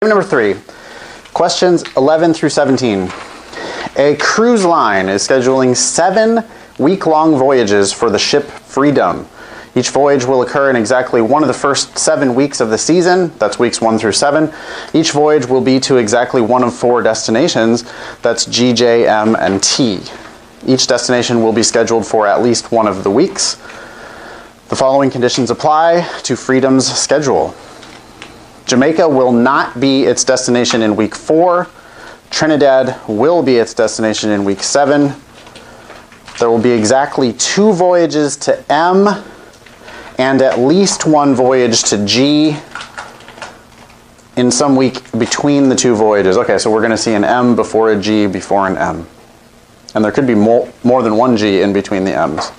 Number 3, questions 11 through 17. A cruise line is scheduling 7 week-long voyages for the ship Freedom. Each voyage will occur in exactly one of the first 7 weeks of the season. That's weeks 1 through 7. Each voyage will be to exactly one of 4 destinations. That's G, J, M, and T. Each destination will be scheduled for at least one of the weeks. The following conditions apply to Freedom's schedule. Jamaica will not be its destination in week 4. Trinidad will be its destination in week 7. There will be exactly 2 voyages to M and at least 1 voyage to G in some week between the 2 voyages. Okay, so we're going to see an M before a G before an M. And there could be more than 1 G in between the M's.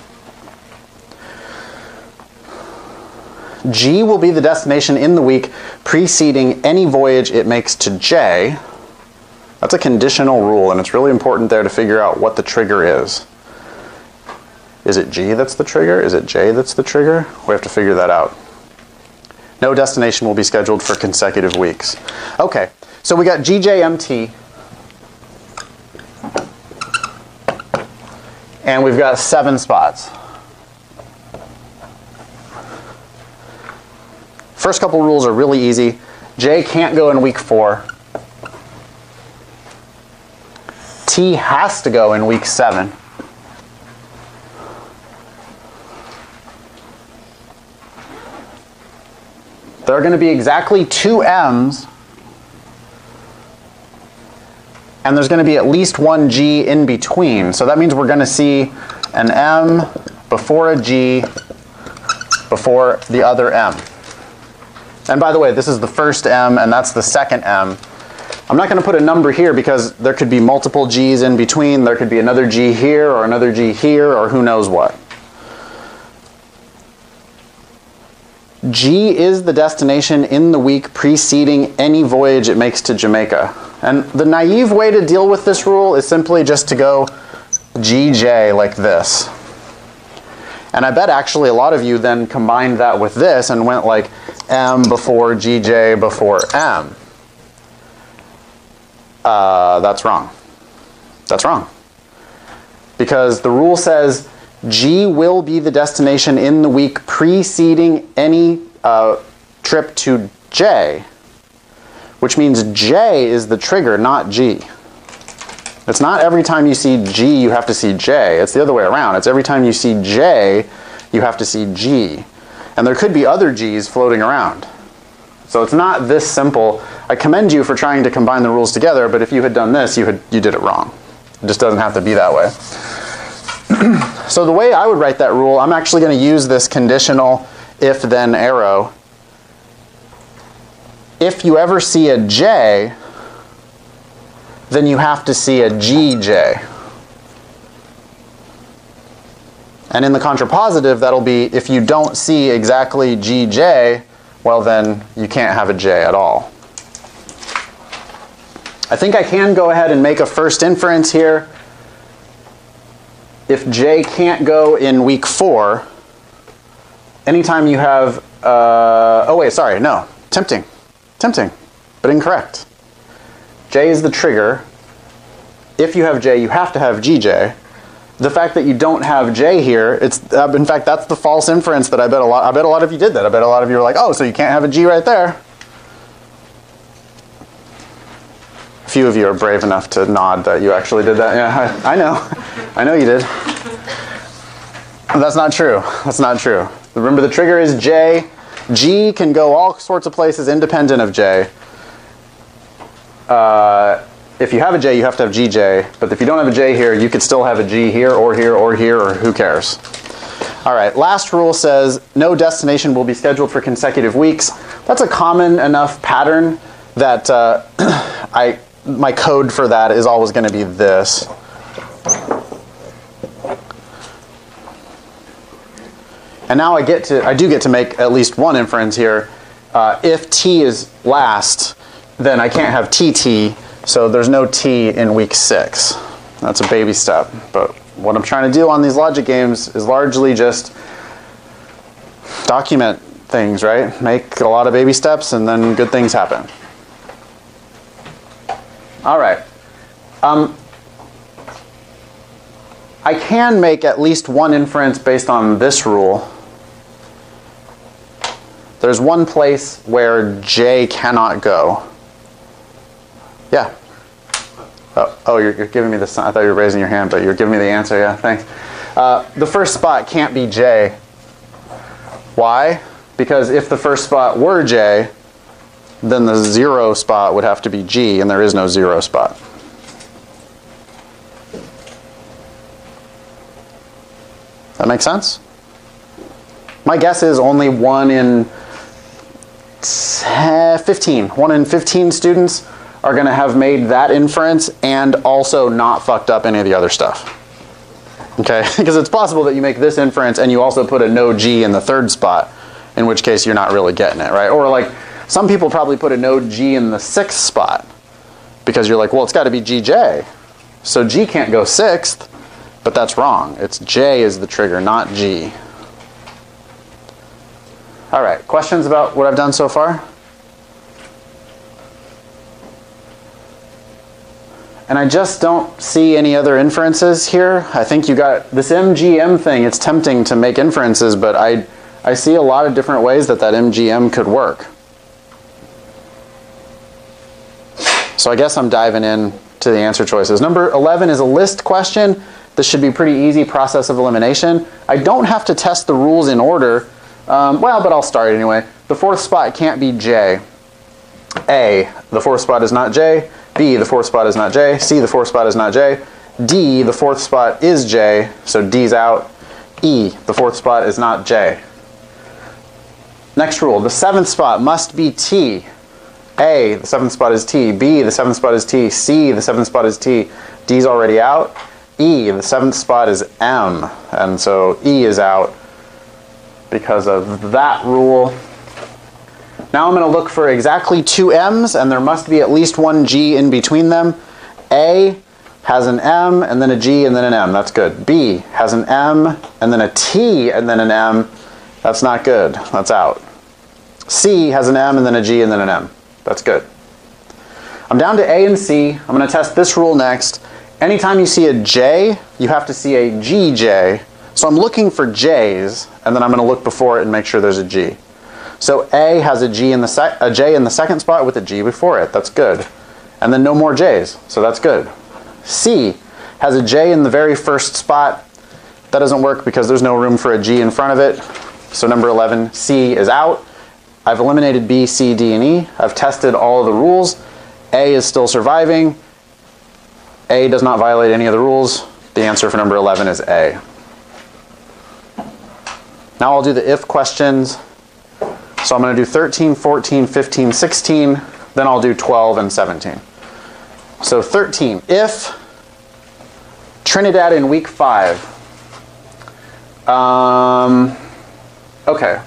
G will be the destination in the week preceding any voyage it makes to J. That's a conditional rule, and it's really important there to figure out what the trigger is. Is it G that's the trigger? Is it J that's the trigger? We have to figure that out. No destination will be scheduled for consecutive weeks. Okay, so we got G, J, M, T. And we've got 7 spots. First couple rules are really easy. J can't go in week 4. T has to go in week 7. There are going to be exactly 2 M's, and there's going to be at least 1 G in between. So that means we're going to see an M before a G before the other M. And by the way, this is the first M, and that's the second M. I'm not going to put a number here because there could be multiple G's in between. There could be another G here or another G here or who knows what. G is the destination in the week preceding any voyage it makes to Jamaica. And the naive way to deal with this rule is simply just to go GJ like this. And I bet actually a lot of you then combined that with this and went like M before GJ before M. That's wrong. That's wrong. Because the rule says G will be the destination in the week preceding any trip to J, which means J is the trigger, not G. It's not every time you see G you have to see J. It's the other way around. It's every time you see J you have to see G. And there could be other G's floating around. So it's not this simple. I commend you for trying to combine the rules together, but if you had done this, you did it wrong. It just doesn't have to be that way. So the way I would write that rule, I'm actually going to use this conditional if-then arrow. If you ever see a J, then you have to see a GJ. And in the contrapositive, that'll be if you don't see exactly GJ, well then you can't have a J at all. I think I can go ahead and make a first inference here. If J can't go in week 4, anytime you have, oh wait, sorry, no, tempting, but incorrect. J is the trigger. If you have J, you have to have GJ. The fact that you don't have J here, it's in fact that's the false inference that I bet a lot of you did that. I bet a lot of you were like, oh, so you can't have a G right there. A few of you are brave enough to nod that you actually did that. Yeah, I know you did. That's not true. That's not true. Remember, the trigger is J. G can go all sorts of places independent of J. If you have a J, you have to have GJ. But if you don't have a J here, you could still have a G here or here or here, or who cares? All right, last rule says no destination will be scheduled for consecutive weeks. That's a common enough pattern that my code for that is always going to be this. And now I do get to make at least one inference here. If T is last, then I can't have TT, so there's no T in week 6. That's a baby step. But what I'm trying to do on these logic games is largely just document things, right? Make a lot of baby steps and then good things happen. All right. I can make at least one inference based on this rule. There's one place where J cannot go. Yeah. Oh, you're giving me the sign. I thought you were raising your hand, but you're giving me the answer. Yeah, thanks. The first spot can't be J. Why? Because if the first spot were J, then the 0 spot would have to be G, and there is no 0 spot. That makes sense? My guess is only 1 in 15. 1 in 15 students are going to have made that inference and also not fucked up any of the other stuff. Okay? Because it's possible that you make this inference and you also put a no G in the third spot, in which case you're not really getting it, right? Or like, some people probably put a no G in the 6th spot because you're like, well, it's got to be GJ. So G can't go 6th, but that's wrong. It's J is the trigger, not G. All right, questions about what I've done so far? And I just don't see any other inferences here. I think you got this MGM thing. It's tempting to make inferences, but I see a lot of different ways that MGM could work. So I guess I'm diving in to the answer choices. Number 11 is a list question. This should be pretty easy, process of elimination. I don't have to test the rules in order. Well, but I'll start anyway. The 4th spot can't be J. A, the 4th spot is not J. B, the 4th spot is not J. C, the 4th spot is not J. D, the 4th spot is J, so D's out. E, the 4th spot is not J. Next rule, the 7th spot must be T. A, the 7th spot is T. B, the 7th spot is T. C, the 7th spot is T. D's already out. E, the 7th spot is M, and so E is out because of that rule. Now I'm going to look for exactly 2 M's, and there must be at least one G in between them. A has an M, and then a G, and then an M. That's good. B has an M, and then a T, and then an M. That's not good. That's out. C has an M, and then a G, and then an M. That's good. I'm down to A and C. I'm going to test this rule next. Anytime you see a J, you have to see a GJ. So I'm looking for J's, and then I'm going to look before it and make sure there's a G. So A has a J in the 2nd spot with a G before it. That's good. And then no more J's. So that's good. C has a J in the very first spot. That doesn't work because there's no room for a G in front of it. So number 11, C is out. I've eliminated B, C, D, and E. I've tested all of the rules. A is still surviving. A does not violate any of the rules. The answer for number 11 is A. Now I'll do the if questions. So I'm going to do 13, 14, 15, 16. Then I'll do 12 and 17. So 13, if Trinidad in week 5. Okay.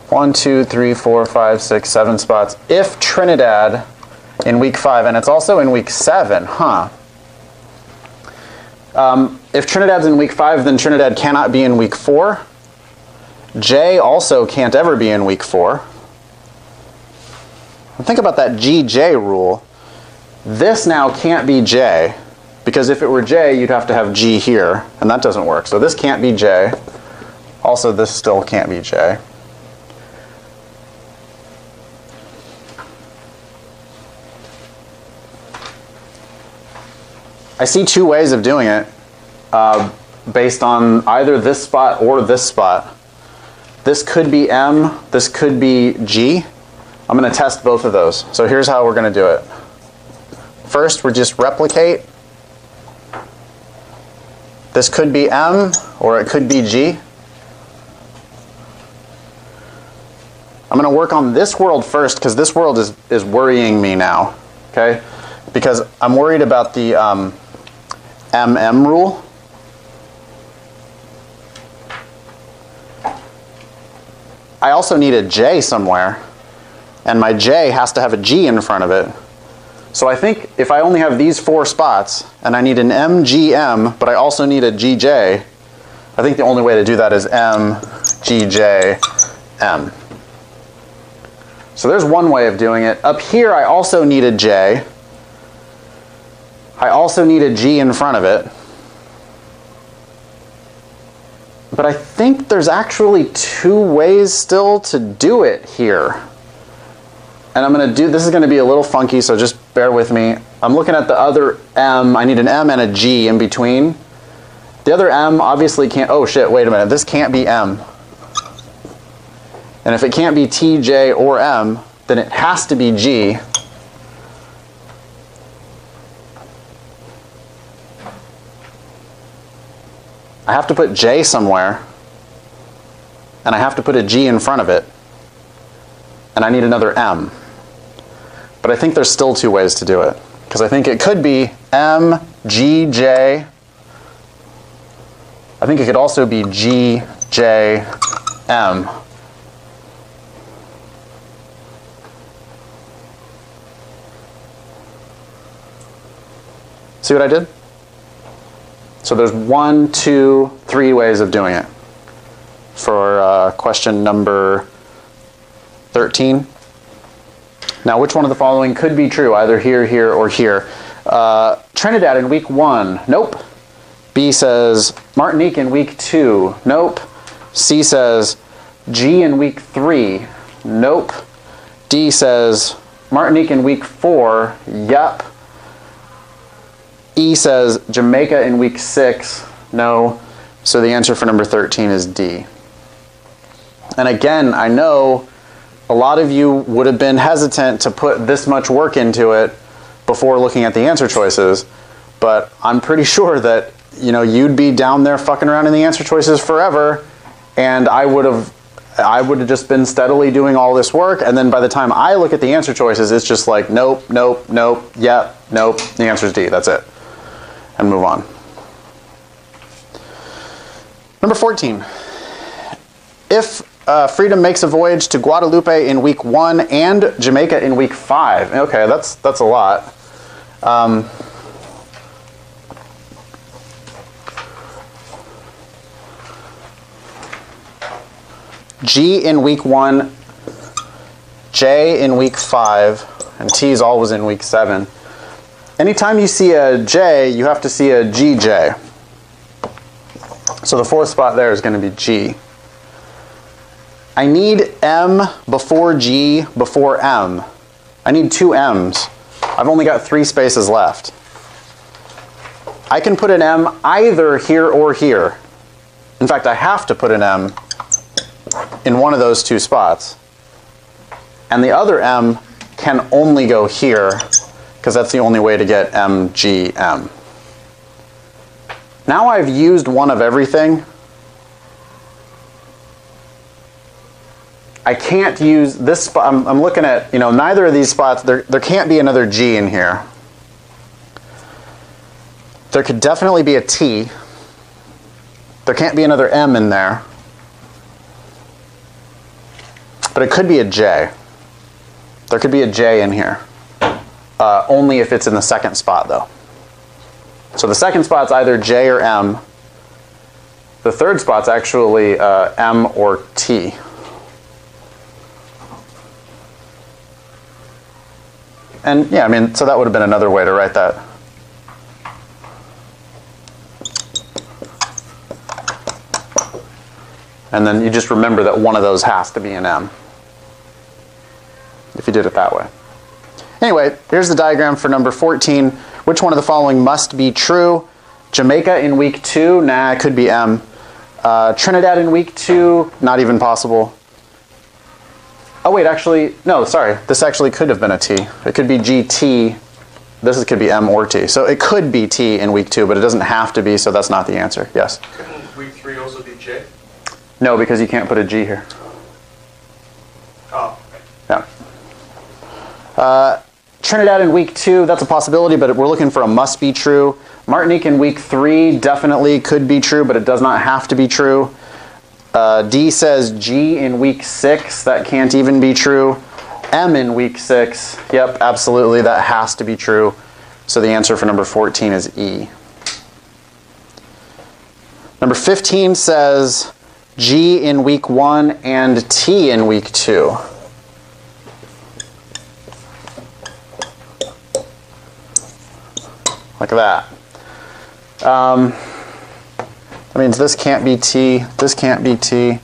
1, 2, 3, 4, 5, 6, 7 spots. If Trinidad in week 5, and it's also in week 7, huh? If Trinidad's in week 5, then Trinidad cannot be in week 4. J also can't ever be in week 4. And think about that GJ rule. This now can't be J, because if it were J, you'd have to have G here, and that doesn't work. So this can't be J. Also, this still can't be J. I see 2 ways of doing it based on either this spot or this spot. This could be M, this could be G. I'm going to test both of those. So here's how we're going to do it. First, we just replicate. This could be M or it could be G. I'm going to work on this world first because this world is worrying me now. Okay? Because I'm worried about the MM rule. I also need a J somewhere, and my J has to have a G in front of it. So I think if I only have these 4 spots, and I need an MGM, but I also need a GJ, I think the only way to do that is M, GJ, M. So there's one way of doing it. Up here, I also need a J. I also need a G in front of it. But I think there's actually two ways still to do it here. And I'm going to do, this is going to be a little funky, so just bear with me. I'm looking at the other M. I need an M and a G in between. The other M obviously can't, oh shit, wait a minute. This can't be M. And if it can't be T, J, or M, then it has to be G. I have to put J somewhere, and I have to put a G in front of it, and I need another M. But I think there's still two ways to do it, because I think it could be M, G, J. I think it could also be G, J, M. See what I did? So there's 1, 2, 3 ways of doing it for question number 13. Now, which one of the following could be true, either here, here, or here? Trinidad in week 1, nope. B says Martinique in week 2, nope. C says G in week 3, nope. D says Martinique in week 4, yep. E says Jamaica in week 6, no. So the answer for number 13 is D. And again, I know a lot of you would have been hesitant to put this much work into it before looking at the answer choices, but I'm pretty sure that, you know, you'd be down there fucking around in the answer choices forever, and I would have just been steadily doing all this work, and then by the time I look at the answer choices, it's just like, nope, nope, nope, yep, nope, the answer is D, that's it. And move on. Number 14. If Freedom makes a voyage to Guadalupe in week 1 and Jamaica in week 5. Okay, that's a lot. G in week 1, J in week 5, and T is always in week 7. Anytime you see a J, you have to see a GJ. So the fourth spot there is going to be G. I need M before G before M. I need 2 M's. I've only got 3 spaces left. I can put an M either here or here. In fact, I have to put an M in one of those 2 spots. And the other M can only go here, because that's the only way to get M, G, M. Now I've used one of everything. I can't use this spot. I'm looking at, you know, neither of these spots, there can't be another G in here. There could definitely be a T. There can't be another M in there. But it could be a J. There could be a J in here. Only if it's in the second spot, though. So the second spot's either J or M. The third spot's actually M or T. And yeah, I mean, so that would have been another way to write that. And then you just remember that one of those has to be an M, if you did it that way. Anyway, here's the diagram for number 14. Which one of the following must be true? Jamaica in week 2, nah, it could be M. Trinidad in week 2, not even possible. Oh wait, actually, no, sorry. This actually could have been a T. It could be GT. This could be M or T. So it could be T in week 2, but it doesn't have to be, so that's not the answer. Yes? Couldn't week 3 also be J? No, because you can't put a G here. Oh, okay. Yeah. Trinidad in week 2, that's a possibility, but we're looking for a must be true. Martinique in week 3 definitely could be true, but it does not have to be true. D says G in week 6, that can't even be true. M in week 6, yep, absolutely, that has to be true. So the answer for number 14 is E. Number 15 says G in week 1 and T in week 2. like that. That means this can't be t, this can't be t.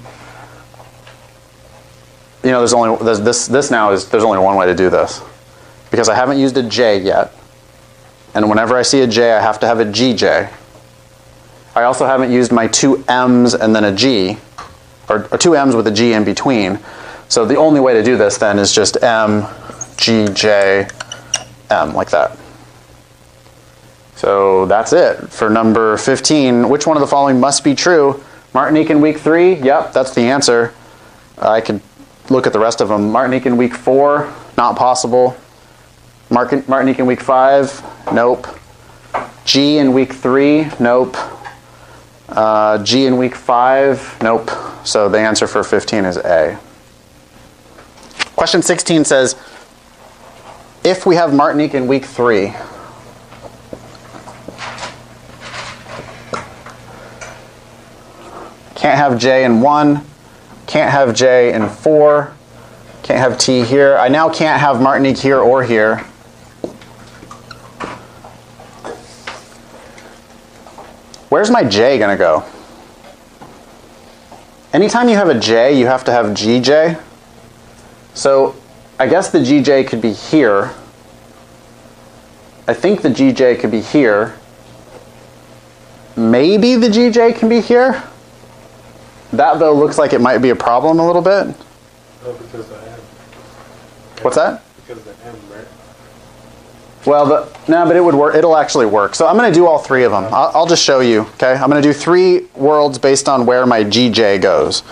You know, there's only one way to do this, because I haven't used a j yet, and whenever I see a j, I have to have a gj. I also haven't used my two m's and then a g, or two m's with a g in between. So the only way to do this then is just m, g, j, m, like that. So that's it for number 15. Which one of the following must be true? Martinique in week 3? Yep, that's the answer. I could look at the rest of them. Martinique in week 4? Not possible. Martinique in week 5? Nope. G in week 3? Nope. G in week 5? Nope. So the answer for 15 is A. Question 16 says, if we have Martinique in week 3, can't have J in 1, can't have J in 4, can't have T here. I now can't have Martinique here or here. Where's my J going to go? Anytime you have a J, you have to have GJ. So I guess the GJ could be here. I think the GJ could be here. Maybe the GJ can be here. That, though, looks like it might be a problem a little bit. No, because the M. What's that? Because the M, right? Well, no, but it would work. It'll actually work. So I'm going to do all three of them. I'll just show you. Okay, I'm going to do 3 worlds based on where my GJ goes.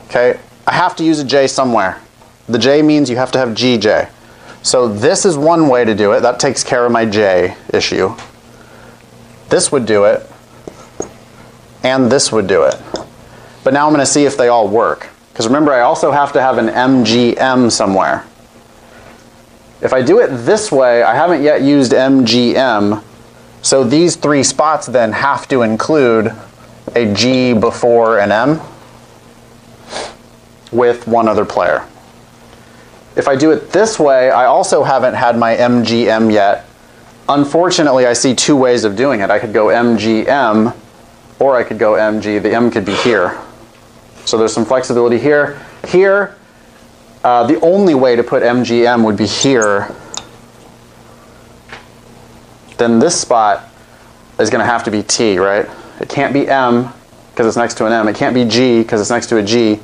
Okay, I have to use a J somewhere. The J means you have to have GJ. So this is one way to do it. That takes care of my J issue. This would do it. And this would do it. But now I'm going to see if they all work. Because remember, I also have to have an MGM somewhere. If I do it this way, I haven't yet used MGM. So these 3 spots then have to include a G before an M with one other player. If I do it this way, I also haven't had my MGM yet. Unfortunately, I see 2 ways of doing it. I could go MGM, or I could go MG. The M could be here. So there's some flexibility here. Here, the only way to put MGM would be here. Then this spot is going to have to be T, right? It can't be M because it's next to an M. It can't be G because it's next to a G.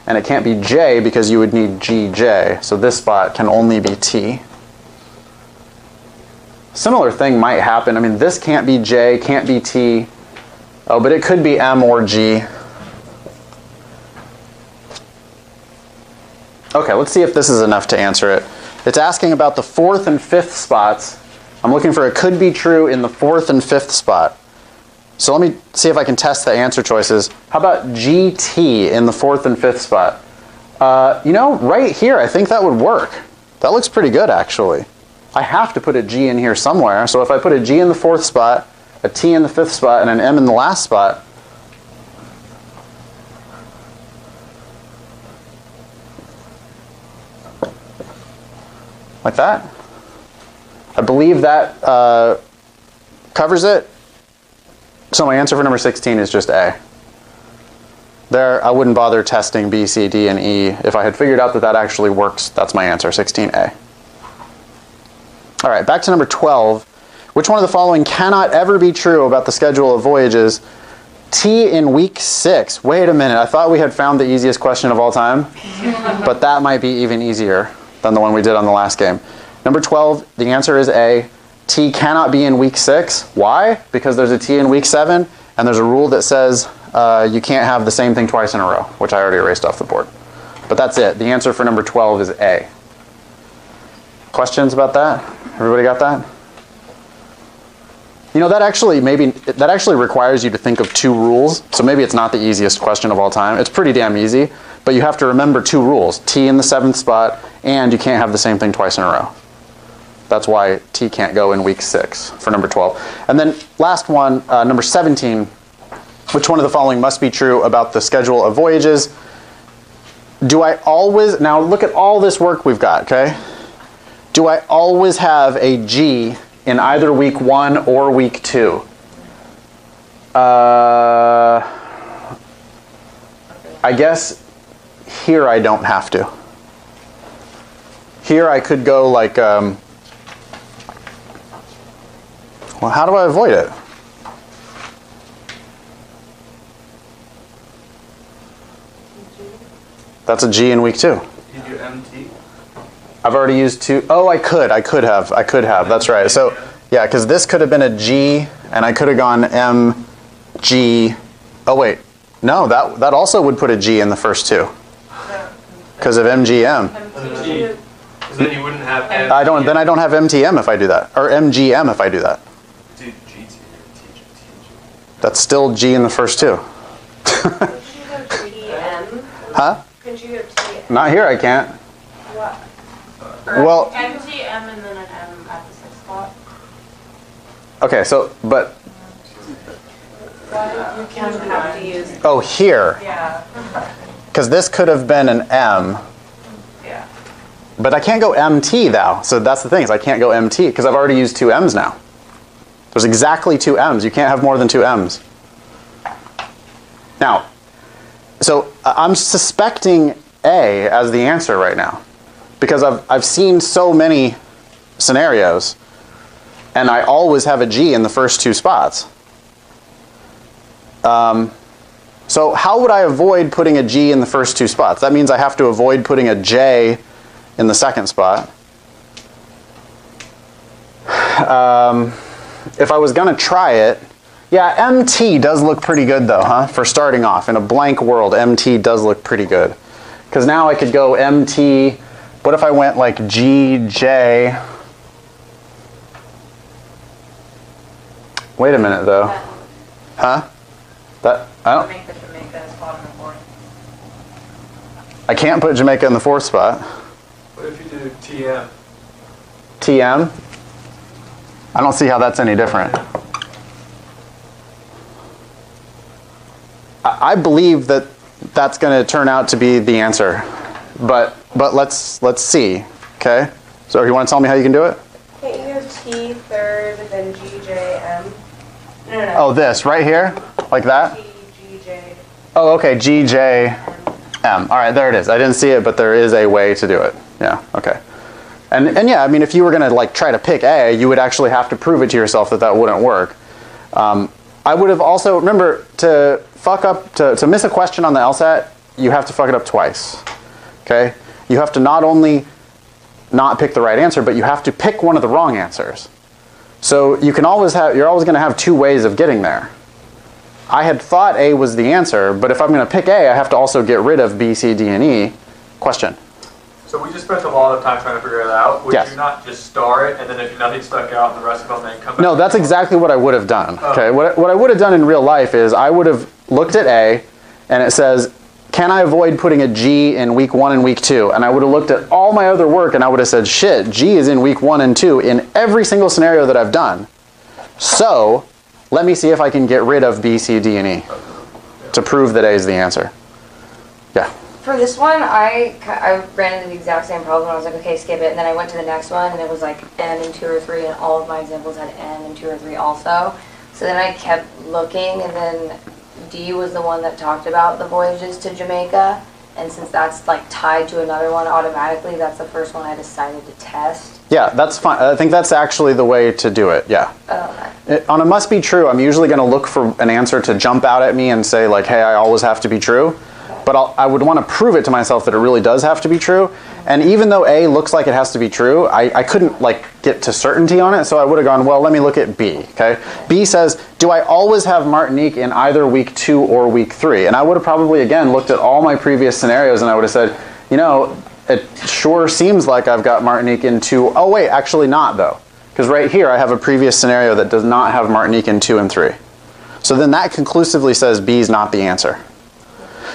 And it can't be J because you would need GJ. So this spot can only be T. Similar thing might happen. I mean, this can't be J, can't be T. Oh, but it could be M or G. Okay, let's see if this is enough to answer it. It's asking about the 4th and 5th spots. I'm looking for it could be true in the 4th and 5th spot. So let me see if I can test the answer choices. How about GT in the 4th and 5th spot? You know, right here, I think that would work. That looks pretty good, actually. I have to put a G in here somewhere. So if I put a G in the 4th spot, a T in the 5th spot, and an M in the last spot, like that. I believe that covers it. So my answer for number 16 is just A. There, I wouldn't bother testing B, C, D, and E. If I had figured out that that actually works, that's my answer, 16A. All right, back to number 12. Which one of the following cannot ever be true about the schedule of voyages? T in week 6. Wait a minute, I thought we had found the easiest question of all time, but that might be even easier than the one we did on the last game. Number 12, the answer is A. T cannot be in week 6. Why? Because there's a T in week 7, and there's a rule that says you can't have the same thing twice in a row, which I already erased off the board. But that's it. The answer for number 12 is A. Questions about that? Everybody got that? You know, that actually requires you to think of 2 rules, so maybe it's not the easiest question of all time. It's pretty damn easy, but you have to remember 2 rules. T in the 7th spot, and you can't have the same thing twice in a row. That's why T can't go in week 6 for number 12. And then last one, number 17. Which one of the following must be true about the schedule of voyages? Do I always, now look at all this work we've got, okay? Do I always have a G in either week 1 or week 2? I guess here I don't have to. Here I could go like, well, how do I avoid it? That's a G in week 2. You do MT? I've already used 2. Oh, I could have. That's right. So, yeah, because this could have been a G, and I could have gone M, G. Oh, wait. No, that also would put a G in the first 2. Because of MGM. MT. Then you wouldn't have M. Then I don't have MTM if I do that. Or MGM if I do that. Dude, GT. That's still G in the first 2. Huh? Could you have T? Not here, I can't. What? Well, MT, M, and then an M at the 6th spot. okay, so, but, You can have to use. oh, here. Yeah. Because this could have been an M. Yeah. But I can't go MT though. So that's the thing, is I can't go MT because I've already used 2 M's now. There's exactly 2 M's. You can't have more than 2 M's. Now, so I'm suspecting A as the answer right now because I've seen so many scenarios and I always have a G in the first 2 spots. So how would I avoid putting a G in the first 2 spots? That means I have to avoid putting a J in the second spot. If I was going to try it, yeah, MT does look pretty good though, huh? For starting off. In a blank world, MT does look pretty good. Because now I could go MT, what if I went like GJ? Wait a minute though. Huh? That, I don't, Make the Jamaica spot in the 4th. I can't put Jamaica in the 4th spot. What if you do TM? TM? I don't see how that's any different. I believe that that's going to turn out to be the answer, but let's see. Okay. So you want to tell me how you can do it? Can't you have T 3rd, then G, J, M? No. Oh, this right here, like that. T, G, J, Oh, okay. G J M. M. All right, there it is. I didn't see it, but there is a way to do it. Yeah. Okay. And yeah, I mean, if you were going to like try to pick A, you would actually have to prove it to yourself that that wouldn't work. I would have also, remember, to fuck up, to miss a question on the LSAT, you have to fuck it up twice. Okay? You have to not only not pick the right answer, but you have to pick one of the wrong answers. So you can always have, you're always going to have 2 ways of getting there. I had thought A was the answer, but if I'm going to pick A, I have to also get rid of B, C, D, and E. Question. So we just spent a lot of time trying to figure it out. Would Yes. you not just star it, and then if nothing stuck out, the rest of them then come back? No, that's exactly what I would have done. Oh. Okay, what I would have done in real life is I would have looked at A, and it says, can I avoid putting a G in week 1 and week 2? And I would have looked at all my other work, and I would have said, shit, G is in week 1 and 2 in every single scenario that I've done. So let me see if I can get rid of B, C, D, and E to prove that A is the answer. Yeah. For this one, I ran into the exact same problem. I was like, okay, skip it. And then I went to the next one, and it was like N and 2 or 3, and all of my examples had N and 2 or 3 also. So then I kept looking, and then D was the one that talked about the voyages to Jamaica. And since that's like tied to another one automatically, that's the first one I decided to test. Yeah, that's fine. I think that's actually the way to do it, yeah. Okay. On a must be true, I'm usually going to look for an answer to jump out at me and say like, hey, I always have to be true. But I would want to prove it to myself that it really does have to be true. And even though A looks like it has to be true, I couldn't like get to certainty on it. So I would have gone, well, let me look at B. Okay. B says, do I always have Martinique in either week 2 or week 3? And I would have probably, again, looked at all my previous scenarios and I would have said, you know, it sure seems like I've got Martinique in 2. Oh, wait, actually not, though. Because right here I have a previous scenario that does not have Martinique in 2 and 3. So then that conclusively says B is not the answer.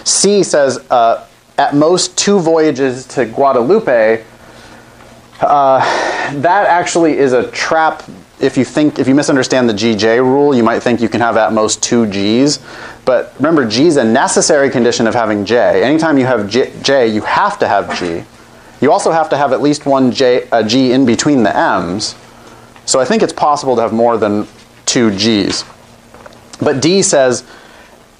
C says at most 2 voyages to Guadalupe. That actually is a trap. If you misunderstand the GJ rule, you might think you can have at most 2 Gs. But remember, G is a necessary condition of having J. Anytime you have J, you have to have G. You also have to have at least one G in between the M's. So I think it's possible to have more than 2 G's. But D says,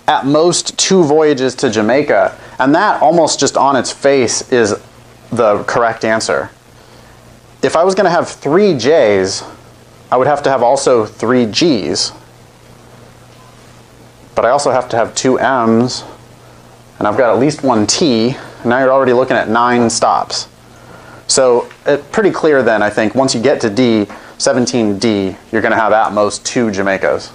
at most 2 voyages to Jamaica. And that almost just on its face is the correct answer. If I was going to have 3 J's, I would have to have also 3 G's. But I also have to have 2 M's, and I've got at least 1 T, and now you're already looking at 9 stops. So pretty clear then, I think, once you get to D, 17D, you're going to have at most 2 Jamaicas.